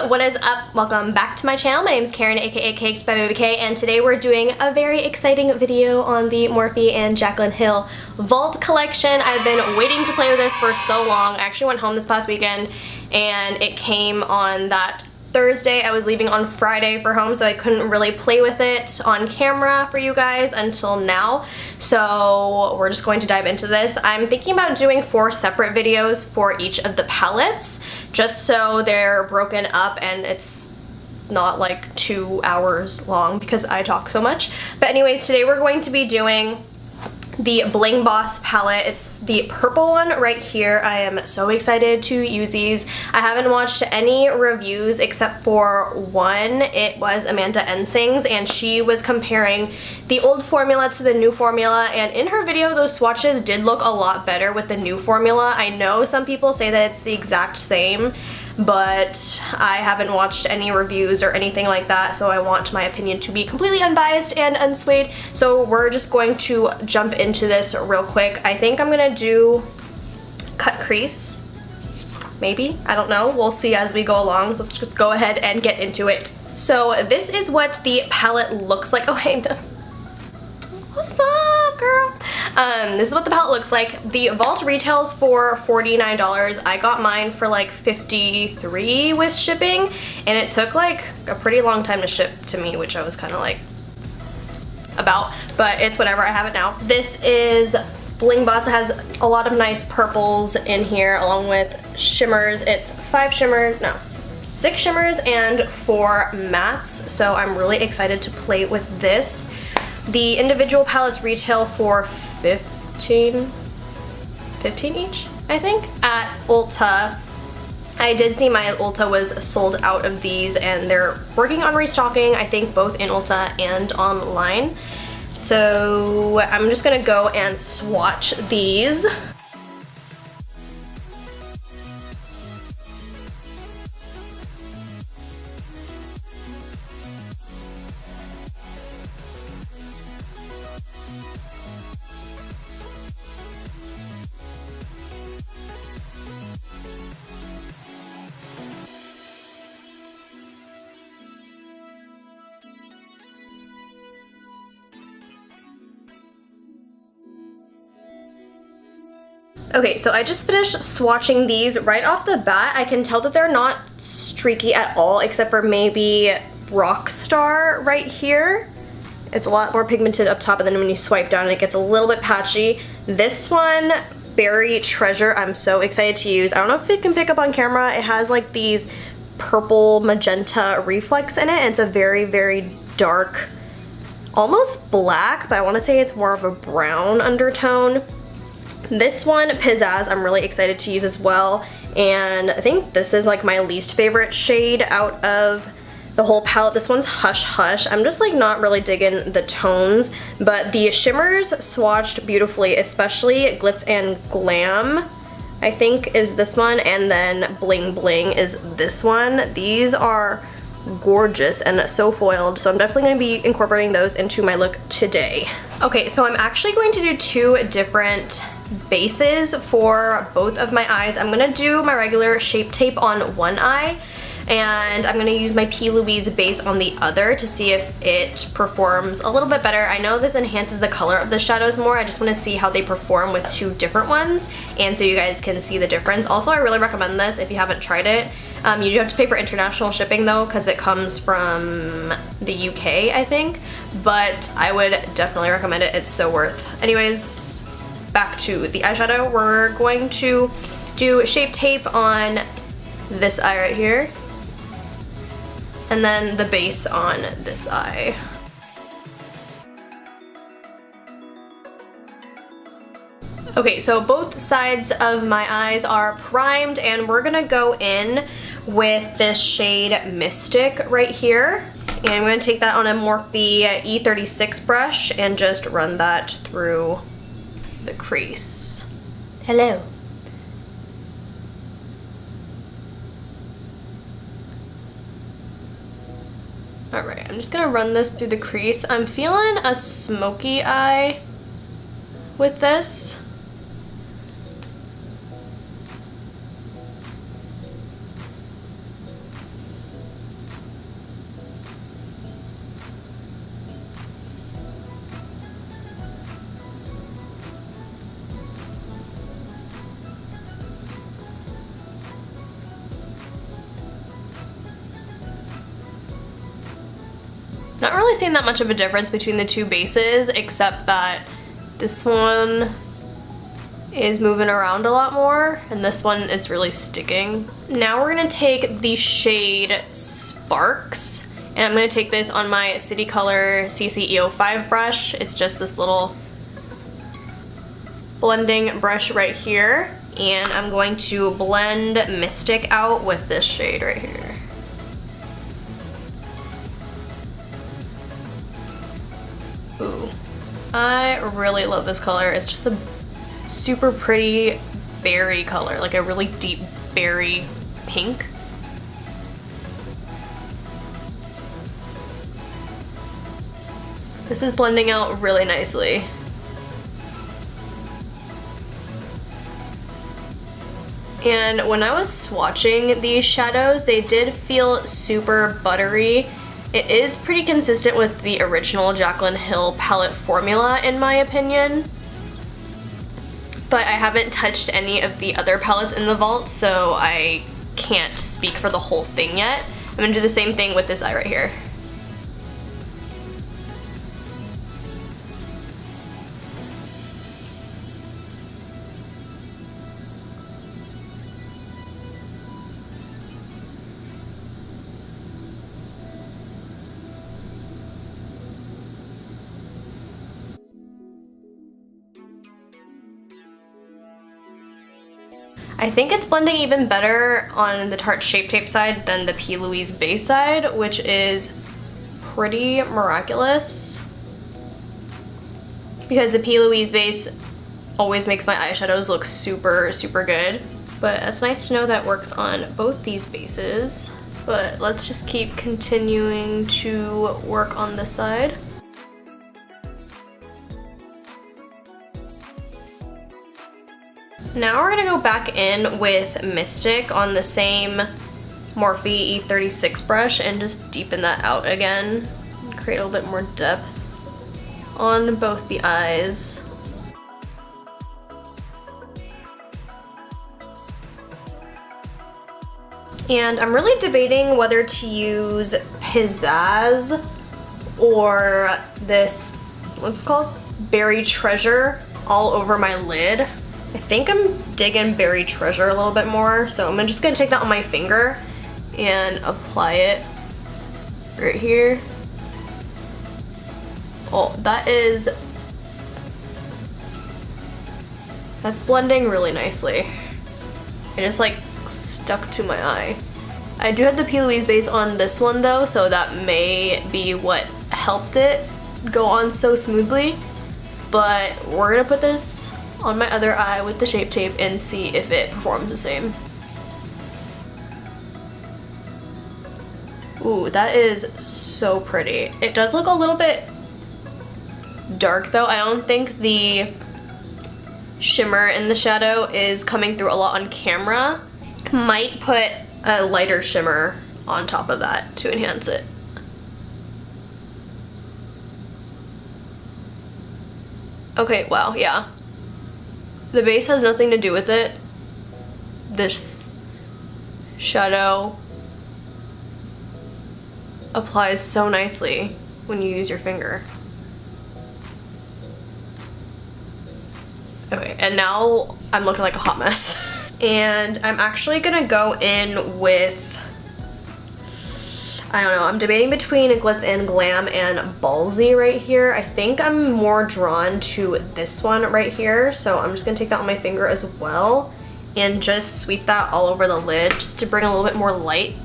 what is up? Welcome back to my channel. My name is Karen, aka cakedbybabyk, and today we're doing a very exciting video on the Morphe and Jaclyn Hill Vault collection. I've been waiting to play with this for so long. I actually went home this past weekend and it came on that Thursday. I was leaving on Friday for home, so I couldn't really play with it on camera for you guys until now. So we're just going to dive into this. I'm thinking about doing 4 separate videos for each of the palettes, just so they're broken up and it's not like 2 hours long because I talk so much. But anyways, today we're going to be doing the Bling Boss palette. It's the purple one right here. I am so excited to use these. I haven't watched any reviews except for one. It was Amanda Ensing's, and she was comparing the old formula to the new formula, and in her video those swatches did look a lot better with the new formula. I know some people say that it's the exact same, but I haven't watched any reviews or anything like that, so I want my opinion to be completely unbiased and unswayed. So we're just going to jump into this real quick. I think I'm gonna do cut crease, maybe, I don't know, we'll see as we go along. So let's just go ahead and get into it. So this is what the palette looks like. Oh hey, what's up, girl? This is what the palette looks like. The Vault retails for $49. I got mine for like $53 with shipping, and it took like a pretty long time to ship to me, which I was kind of like about, but it's whatever, I have it now. This is Bling Boss. It has a lot of nice purples in here along with shimmers. It's 6 shimmers and 4 mattes, so I'm really excited to play with this. The individual palettes retail for $15 each, I think, at Ulta. I did see my Ulta was sold out of these, and they're working on restocking, I think, both in Ulta and online. So I'm just gonna go and swatch these. Okay, so I just finished swatching these. Right off the bat, I can tell that they're not streaky at all, except for maybe Rockstar right here. It's a lot more pigmented up top, and then when you swipe down, it gets a little bit patchy. This one, Berry Treasure, I'm so excited to use. I don't know if it can pick up on camera. It has like these purple magenta reflex in it, and it's a very, very dark, almost black, but I want to say it's more of a brown undertone. This one, Pizzazz, I'm really excited to use as well, and I think this is like my least favorite shade out of the whole palette. This one's Hush Hush. I'm just like not really digging the tones, but the shimmers swatched beautifully, especially Glitz and Glam, I think, is this one, and then Bling Bling is this one. These are gorgeous and so foiled, so I'm definitely going to be incorporating those into my look today. Okay, so I'm actually going to do 2 different bases for both of my eyes. I'm going to do my regular Shape Tape on one eye, and I'm going to use my P. Louise base on the other to see if it performs a little bit better. I know this enhances the color of the shadows more. I just want to see how they perform with 2 different ones, and so you guys can see the difference. Also, I really recommend this if you haven't tried it. You do have to pay for international shipping though, because it comes from the UK, I think, but I would definitely recommend it. It's so worth. Anyways, back to the eyeshadow. We're going to do Shape Tape on this eye right here, and then the base on this eye. Okay, so both sides of my eyes are primed, and we're gonna go in with this shade Mystic right here. And I'm gonna take that on a Morphe E36 brush and just run that through the crease. Hello. Alright, I'm just gonna run this through the crease. I'm feeling a smoky eye with this. Not really seeing that much of a difference between the two bases, except that this one is moving around a lot more, and this one is really sticking. Now we're gonna take the shade Sparks, and I'm gonna take this on my City Color CC-E05 brush. It's just this little blending brush right here, and I'm going to blend Mystic out with this shade right here. Ooh, I really love this color. It's just a super pretty berry color, like a really deep berry pink. This is blending out really nicely. And when I was swatching these shadows, they did feel super buttery. It is pretty consistent with the original Jaclyn Hill palette formula in my opinion. But I haven't touched any of the other palettes in the vault, so I can't speak for the whole thing yet. I'm gonna do the same thing with this eye right here. I think it's blending even better on the Tarte Shape Tape side than the P. Louise base side, which is pretty miraculous. Because the P. Louise base always makes my eyeshadows look super, super good. But it's nice to know that it works on both these bases. But let's just keep continuing to work on this side. Now we're gonna go back in with Mystic on the same Morphe E36 brush and just deepen that out again. Create a little bit more depth on both the eyes. And I'm really debating whether to use Pizzazz or this, what's it called? Berry Treasure all over my lid. I think I'm digging Berry Treasure a little bit more, so I'm just gonna take that on my finger and apply it right here. Oh, that's blending really nicely. It just like stuck to my eye. I do have the P. Louise base on this one though, so that may be what helped it go on so smoothly. But we're gonna put this on my other eye with the Shape Tape and see if it performs the same. Ooh, that is so pretty. It does look a little bit dark though. I don't think the shimmer in the shadow is coming through a lot on camera. Might put a lighter shimmer on top of that to enhance it. Okay, wow, yeah. The base has nothing to do with it. This shadow applies so nicely when you use your finger. Okay, and now I'm looking like a hot mess. And I'm actually gonna go in with, I don't know, I'm debating between Glitz and Glam and Ballsy right here. I think I'm more drawn to this one right here, so I'm just gonna take that on my finger as well and just sweep that all over the lid just to bring a little bit more light.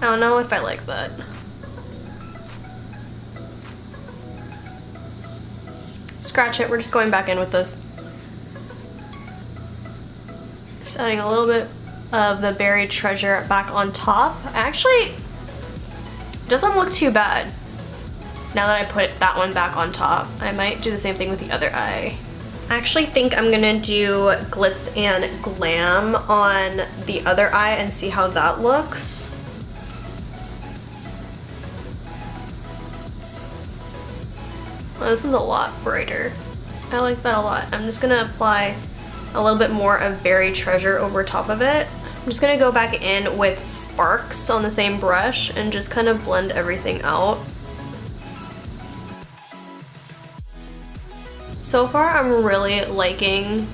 I don't know if I like that. Scratch it, we're just going back in with this. Just adding a little bit of the Berry Treasure back on top. Actually, it doesn't look too bad. Now that I put that one back on top, I might do the same thing with the other eye. I actually think I'm gonna do Glitz and Glam on the other eye and see how that looks. Well, this one's a lot brighter. I like that a lot. I'm just gonna apply a little bit more of Berry Treasure over top of it. I'm just gonna go back in with Sparks on the same brush and just kind of blend everything out. So far, I'm really liking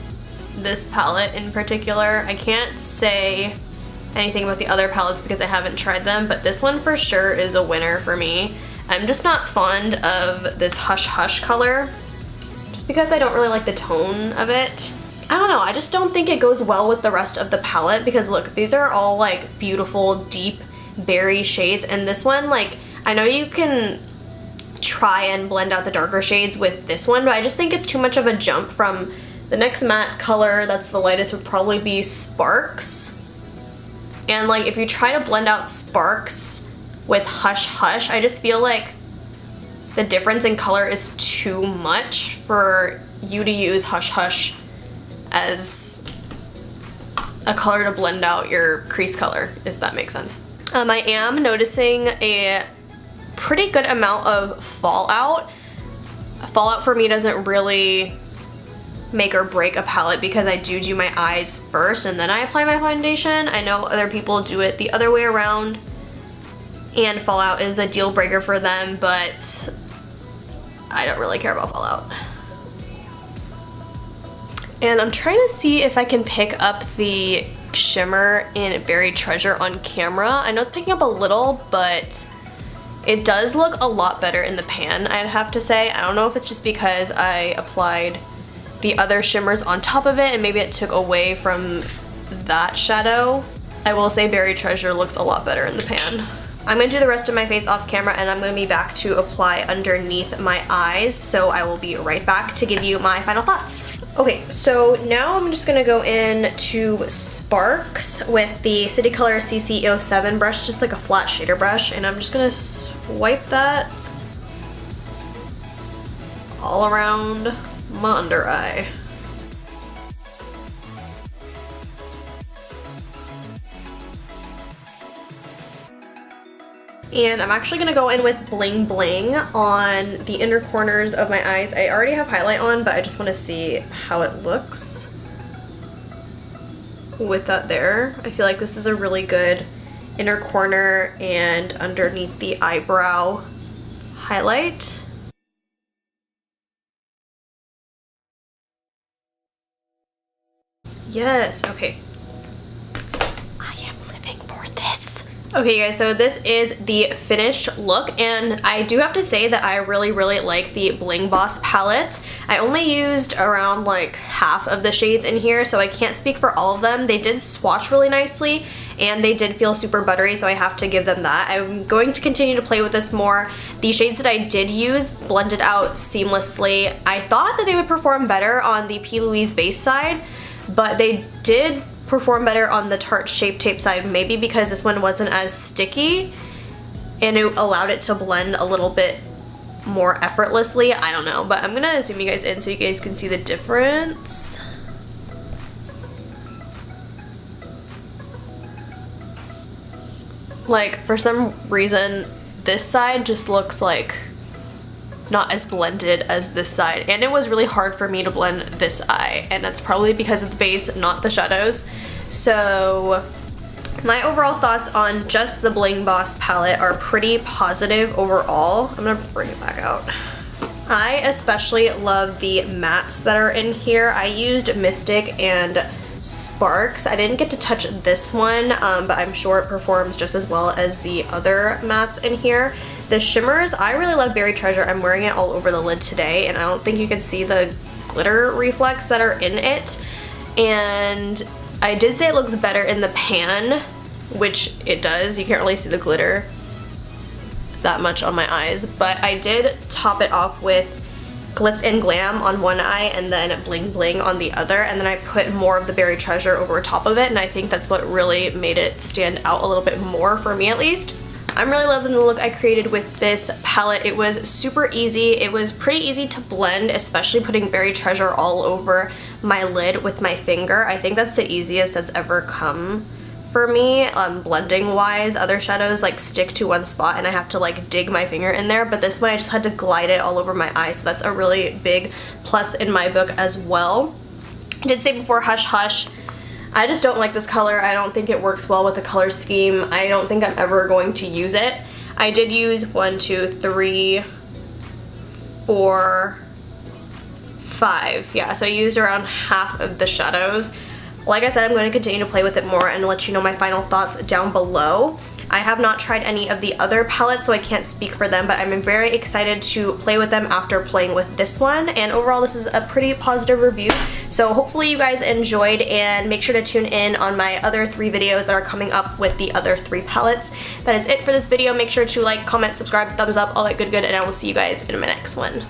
this palette in particular. I can't say anything about the other palettes because I haven't tried them, but this one for sure is a winner for me. I'm just not fond of this Hush Hush color, just because I don't really like the tone of it. I don't know, I just don't think it goes well with the rest of the palette because look, these are all like beautiful, deep berry shades, and this one, like, I know you can try and blend out the darker shades with this one, but I just think it's too much of a jump from the next matte color that's the lightest would probably be Sparks. And like, if you try to blend out Sparks with Hush Hush, I just feel like the difference in color is too much for you to use Hush Hush as a color to blend out your crease color, if that makes sense. I am noticing a pretty good amount of fallout. Fallout for me doesn't really make or break a palette because I do my eyes first and then I apply my foundation. I know other people do it the other way around, and fallout is a deal breaker for them, but I don't really care about fallout. And I'm trying to see if I can pick up the shimmer in Berry Treasure on camera. I know it's picking up a little, but it does look a lot better in the pan, I'd have to say. I don't know if it's just because I applied the other shimmers on top of it and maybe it took away from that shadow. I will say Berry Treasure looks a lot better in the pan. I'm gonna do the rest of my face off camera and I'm gonna be back to apply underneath my eyes, so I will be right back to give you my final thoughts. Okay, so now I'm just gonna go in to Sparks with the City Color CC07 brush, just like a flat shader brush, and I'm just gonna swipe that all around my under eye. And I'm actually gonna go in with Bling Bling on the inner corners of my eyes. I already have highlight on, but I just wanna see how it looks with that there. I feel like this is a really good inner corner and underneath the eyebrow highlight. Yes, okay. I am living for this. Okay guys, so this is the finished look, and I do have to say that I really like the Bling Boss palette. I only used around like half of the shades in here, so I can't speak for all of them. They did swatch really nicely and they did feel super buttery, so I have to give them that. I'm going to continue to play with this more. The shades that I did use blended out seamlessly. I thought that they would perform better on the P. Louise base side, but they did perform better on the Tarte Shape Tape side, maybe because this one wasn't as sticky and it allowed it to blend a little bit more effortlessly. I don't know, but I'm gonna zoom you guys in so you guys can see the difference. Like, for some reason, this side just looks like not as blended as this side, and it was really hard for me to blend this eye, and that's probably because of the base, not the shadows. So my overall thoughts on just the Bling Boss palette are pretty positive overall. I'm gonna bring it back out. I especially love the mattes that are in here. I used Mystic and Sparks. I didn't get to touch this one, but I'm sure it performs just as well as the other mattes in here. The shimmers, I really love Berry Treasure. I'm wearing it all over the lid today, and I don't think you can see the glitter reflex that are in it. And I did say it looks better in the pan, which it does. You can't really see the glitter that much on my eyes, but I did top it off with Glitz and Glam on one eye and then Bling Bling on the other, and then I put more of the Berry Treasure over top of it, and I think that's what really made it stand out a little bit more, for me at least. I'm really loving the look I created with this palette. It was super easy. It was pretty easy to blend, especially putting Berry Treasure all over my lid with my finger. I think that's the easiest that's ever come for me, blending wise. Other shadows like stick to one spot and I have to like dig my finger in there, but this one I just had to glide it all over my eye, so that's a really big plus in my book as well. I did say before Hush Hush. I just don't like this color. I don't think it works well with the color scheme. I don't think I'm ever going to use it. I did use 1, 2, 3, 4, 5. Yeah, so I used around half of the shadows. Like I said, I'm going to continue to play with it more and let you know my final thoughts down below. I have not tried any of the other palettes, so I can't speak for them, but I'm very excited to play with them after playing with this one. And overall, this is a pretty positive review. So hopefully you guys enjoyed, and make sure to tune in on my other 3 videos that are coming up with the other 3 palettes. That is it for this video. Make sure to like, comment, subscribe, thumbs up, all that good, and I will see you guys in my next one.